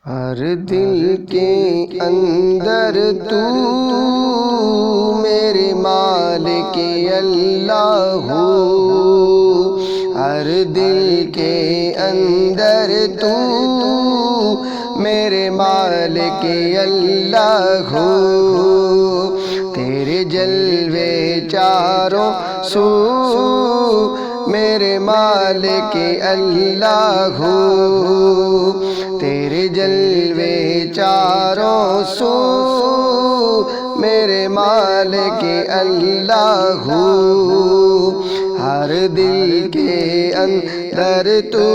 ہر دل کے اندر تو میرے مالک اللہ ہو، ہر دل کے اندر تو میرے مالک اللہ ہو، تیرے جلوے چاروں سو میرے مالک اللہ ہو، تیرے جلوے چاروں سو میرے مالک اللہ ہو، ہر دل کے اندر تو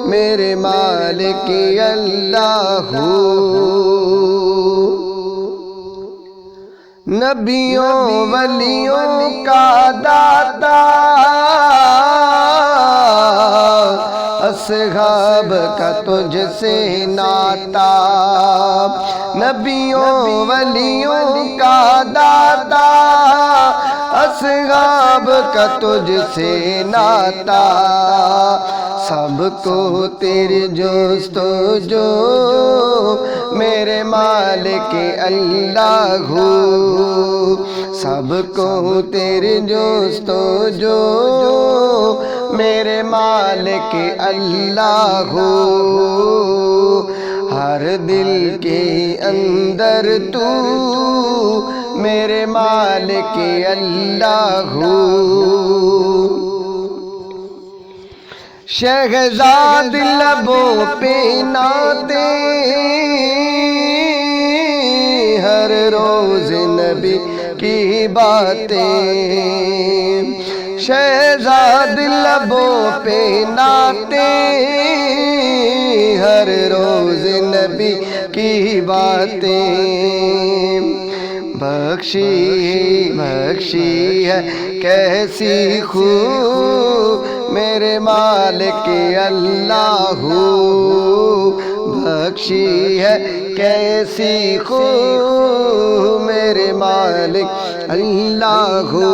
میرے مالک اللہ ہو، نبیوں ولیوں کا داتا اصحاب کا تجھ سے ناتا، نبیوں ولیوں کا داتا اصحاب کا تجھ سے ناتا، سب کو تیری جستجو میرے مالک اللہ ہو، سب کو تیری جستجو میرے مالک اللہ ہو، ہر دل کے اندر تو میرے مالک اللہ ہو، شہزاد لبوں پہ ناتے ہر روز نبی کی باتیں، شہزاد لبوں پہ ناتے ہر روز نبی کی باتیں، بخشی ہے کیسی خوب میرے مالک اللہ ہو، بخشی ہے کیسی خوب میرے مالک اللہ ہو،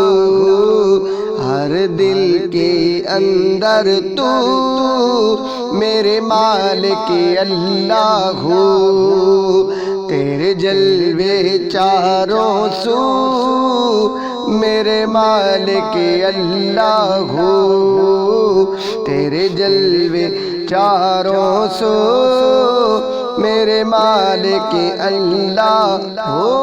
ہر دل کے اندر تو میرے مالک اللہ ہو، تیرے جلوے چاروں سو میرے مالک اللہ ہو، تیرے جلوے چاروں سو میرے مالک اللہ ہو۔